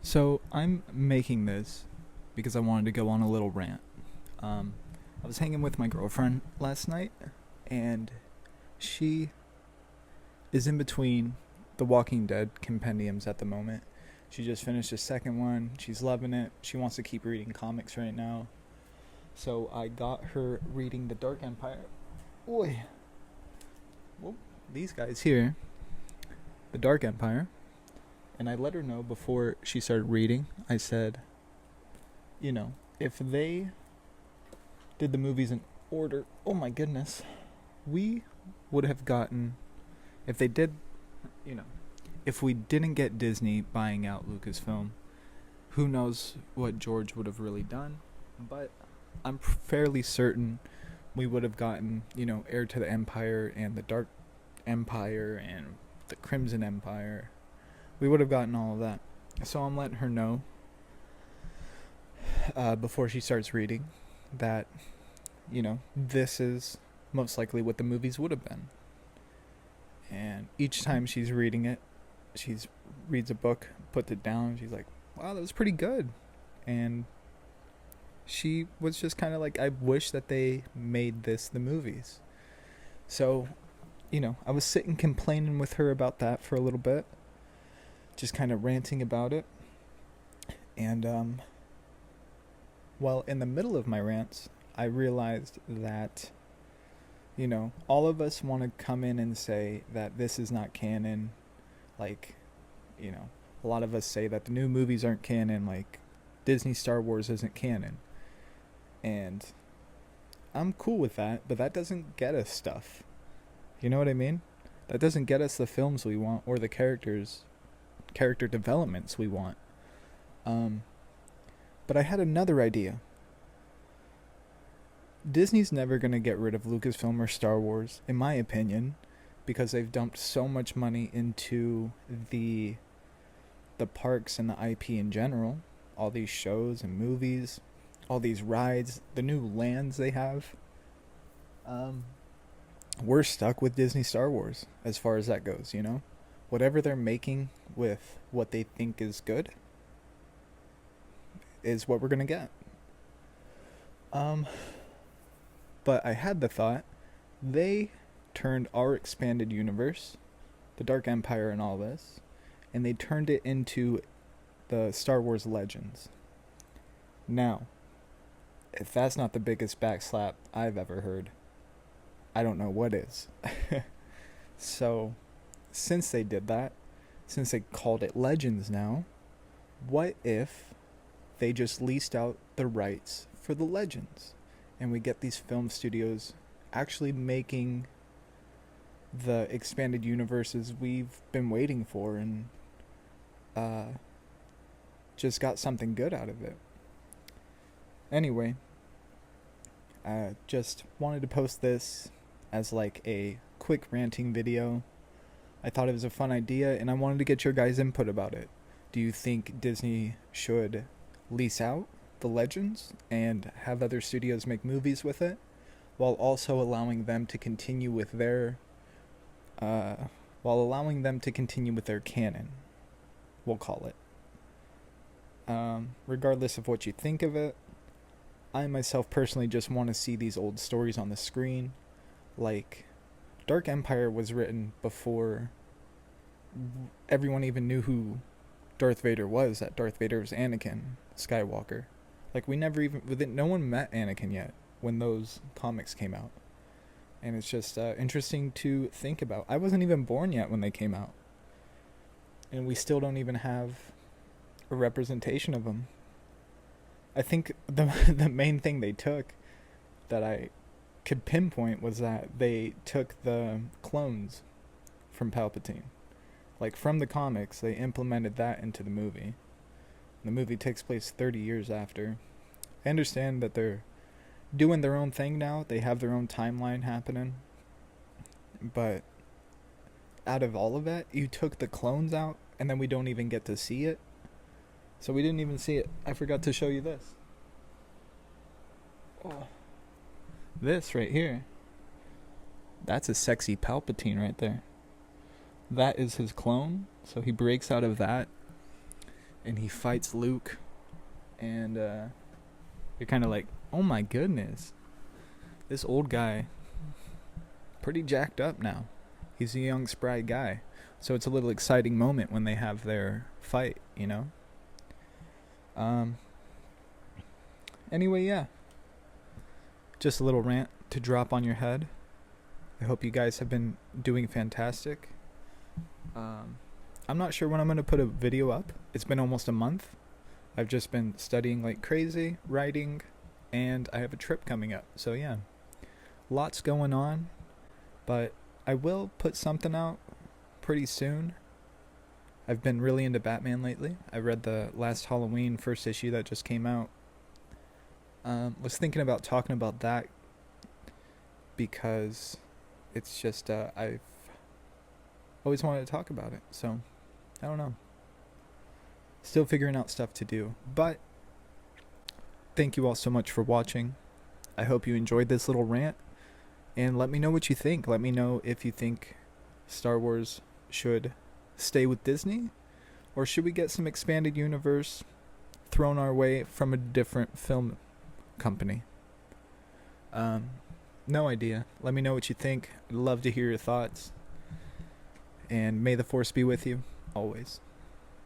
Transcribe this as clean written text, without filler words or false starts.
So I'm making this because I wanted to go on a little rant. I was hanging with my girlfriend last night, and she is in between the Walking Dead compendiums at the moment. She just finished the second one. She's loving it. She wants to keep reading comics right now. So I got her reading The Dark Empire. Oi. Well, these guys here, The Dark Empire. And I let her know before she started reading. I said, if they did the movies in order, oh my goodness, we would have gotten, if they did, if we didn't get Disney buying out Lucasfilm, who knows what George would have really done. But I'm fairly certain we would have gotten, Heir to the Empire and the Dark Empire and the Crimson Empire. We would have gotten all of that. So I'm letting her know before she starts reading that, this is most likely what the movies would have been. And each time she's reading it, she reads a book, puts it down, she's like, wow, that was pretty good. And she was just kind of like, I wish that they made this the movies. So, I was sitting complaining with her about that for a little bit. Just kind of ranting about it. And, well, in the middle of my rants, I realized that, all of us want to come in and say that this is not canon. Like, a lot of us say that the new movies aren't canon, like Disney Star Wars isn't canon. And I'm cool with that, but that doesn't get us stuff. You know what I mean? That doesn't get us the films we want or the character developments we want. But I had another idea. Disney's never going to get rid of Lucasfilm or Star Wars, in my opinion, because they've dumped so much money into the parks and the IP in general. All these shows and movies, all these rides, the new lands they have. We're stuck with Disney Star Wars as far as that goes, Whatever they're making with what they think is good is what we're going to get. But I had the thought, they turned our expanded universe, the Dark Empire and all this, and they turned it into the Star Wars Legends. Now, if that's not the biggest backslap I've ever heard, I don't know what is. So, since they did that, since they called it Legends now, what if they just leased out the rights for the Legends? And we get these film studios actually making the expanded universes we've been waiting for and just got something good out of it. Anyway, I just wanted to post this as like a quick ranting video. I thought it was a fun idea, and I wanted to get your guys' input about it. Do you think Disney should lease out the Legends and have other studios make movies with it, while also allowing them to continue with their canon, we'll call it. Regardless of what you think of it, I myself personally just want to see these old stories on the screen. Like, Dark Empire was written before everyone even knew who Darth Vader was, that Darth Vader was Anakin Skywalker. Like, no one met Anakin yet when those comics came out. And it's just interesting to think about. I wasn't even born yet when they came out. And we still don't even have a representation of them. I think the main thing they took that I could pinpoint was that they took the clones from Palpatine. Like, from the comics, they implemented that into the movie. The movie takes place 30 years after. I understand that they're doing their own thing now. They have their own timeline happening. But out of all of that, you took the clones out, and then we don't even get to see it. So we didn't even see it. I forgot to show you this. Oh. This right here. That's a sexy Palpatine right there. That is his clone. So he breaks out of that. and he fights Luke, and you're kind of like, oh my goodness, this old guy, pretty jacked up now. He's a young, spry guy. So it's a little exciting moment when they have their fight, you know? Anyway, yeah. Just a little rant to drop on your head. I hope you guys have been doing fantastic. I'm not sure when I'm going to put a video up. It's been almost a month. I've just been studying like crazy, writing, and I have a trip coming up. So yeah, lots going on, but I will put something out pretty soon. I've been really into Batman lately. I read the last Halloween first issue that just came out. Was thinking about talking about that because it's just I've always wanted to talk about it. So I don't know. Still figuring out stuff to do. But thank you all so much for watching. I hope you enjoyed this little rant. And let me know what you think. Let me know if you think Star Wars should stay with Disney, or should we get some expanded universe thrown our way from a different film company? No idea. Let me know what you think. I'd love to hear your thoughts. And may the Force be with you always.